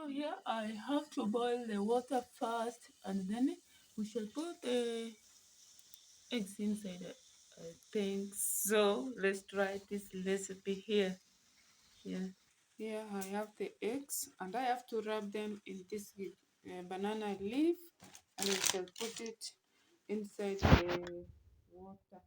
So here I have to boil the water first, and then we shall put the eggs inside it. I think so. Let's try this recipe here. Here I have the eggs, and I have to wrap them in this banana leaf, and we shall put it inside the water.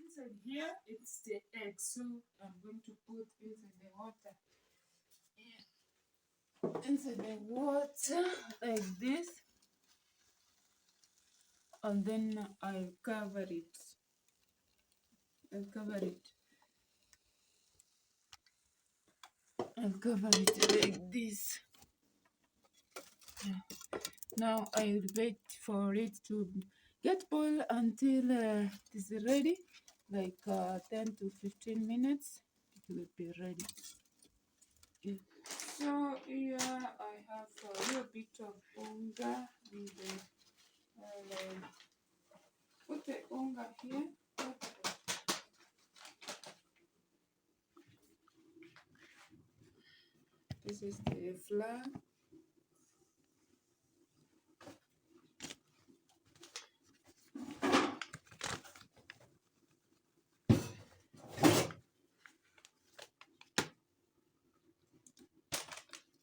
Inside here, it's the egg, so I'm going to put inside the water. Inside the water like this, and then I'll cover it. I'll cover it like this. Now I'll wait for it to get boiled until it is ready, like 10 to 15 minutes. It will be ready. So here I have a little bit of unga. Put the unga here. This is the flour.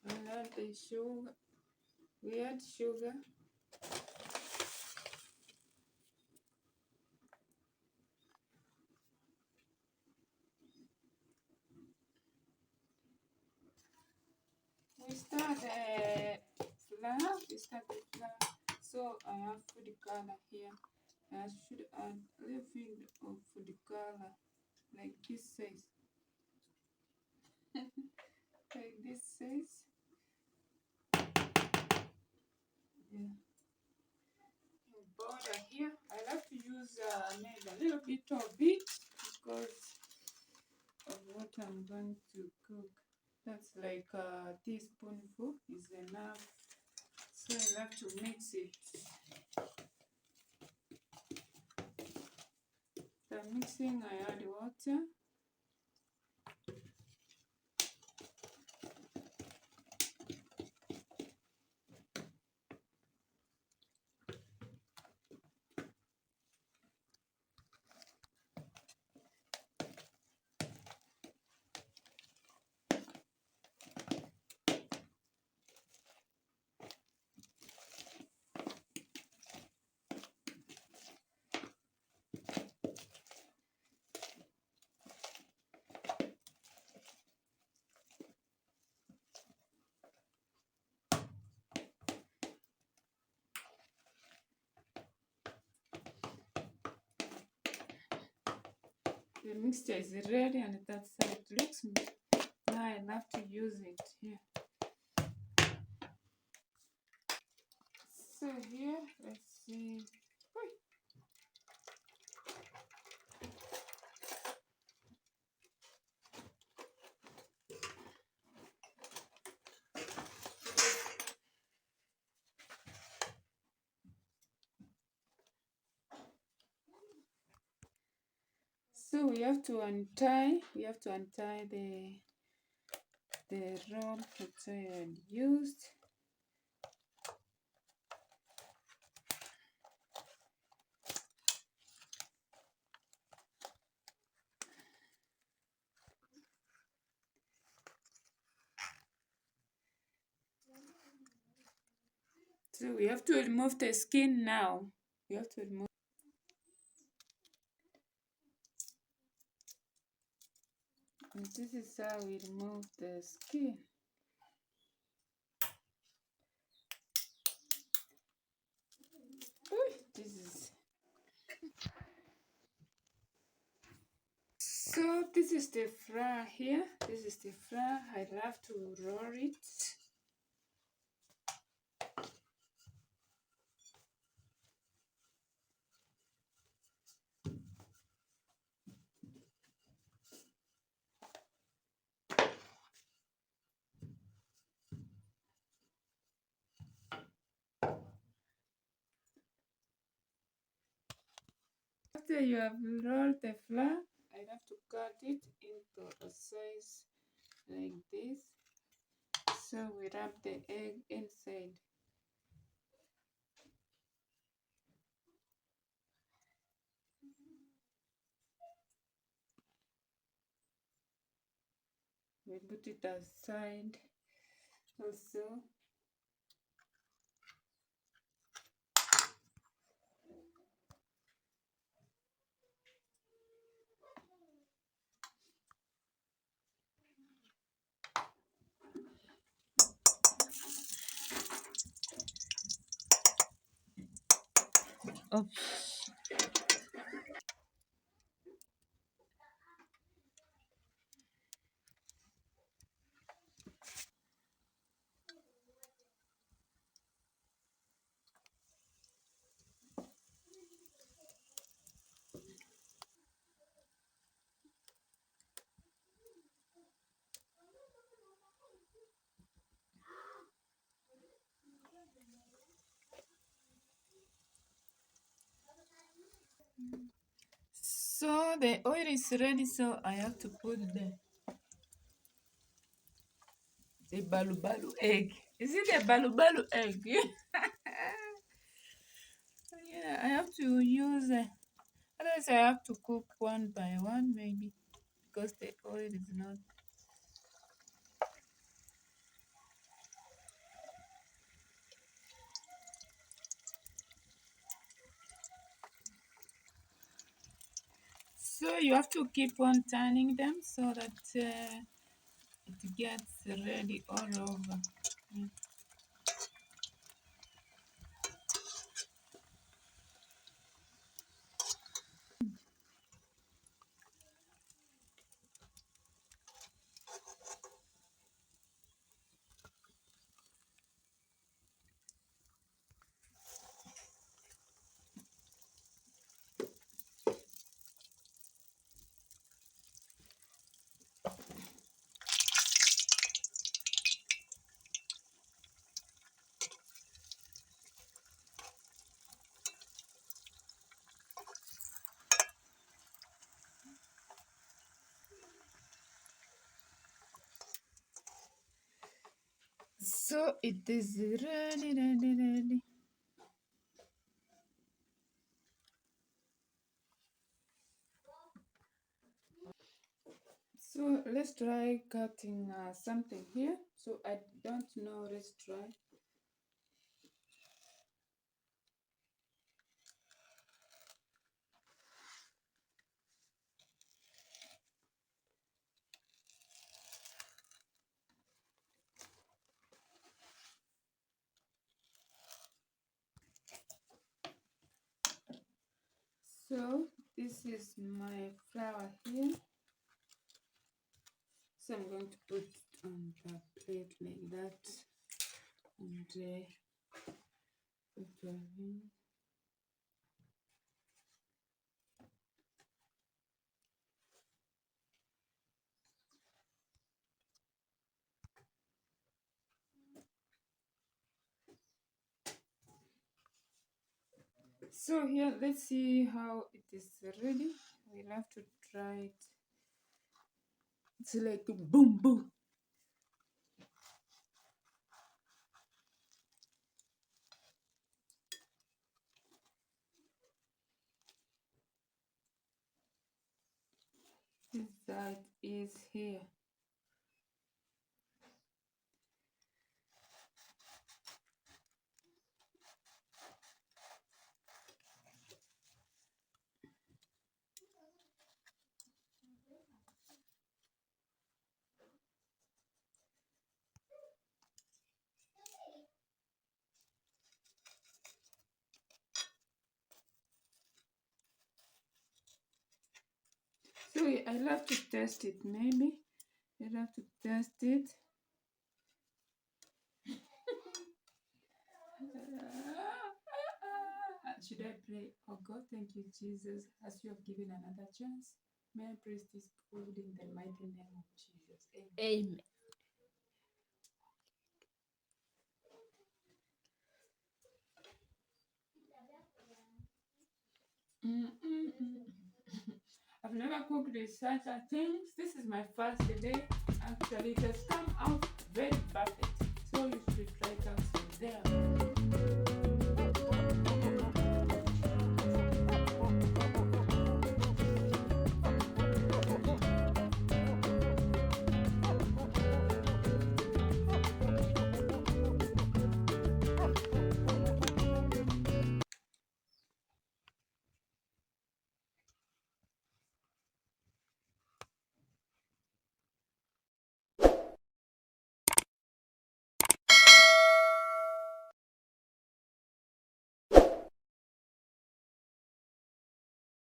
And add the sugar. We add sugar. We start the flour. So I have food color here. I should add a little bit of food color, like this size. Like this size. Yeah. Border here. I like to use maybe a little bit of it because of what I'm going to cook. That's like a teaspoonful is enough. So I have to mix it. The mixing, I add water. The mixture is ready, and that's how it looks. Now I have to use it here. So here, let's see. So we have to untie the roll that I had used. So we have to remove the skin now. We have to remove. And this is how we remove the skin. This is. So this is the flour here. This is the flour. I love to roll it. After you have rolled the flour, I have to cut it into a size like this. So we wrap the egg inside. We put it aside also. Oh. So the oil is ready, so I have to put the balu balu egg. Is it a balu balu egg? Yeah, I have to use otherwise I have to cook one by one maybe because the oil is not. So you have to keep on turning them so that it gets ready all over. Yeah. So it is ready. So let's try cutting something here. So I don't know, let's try. So this is my flour here. So I'm going to put it on the plate like that and put it in. So here, let's see how it is ready. We'll have to try it. It's like boom, boom. That is here. So I love to test it, maybe. I love to test it. Should I pray? Oh God, thank you, Jesus, as you have given another chance. May I praise this food in the mighty name of Jesus. Amen. I've never cooked with such a things. This is my first day. Actually, it has come out very perfect. So you should try it out there.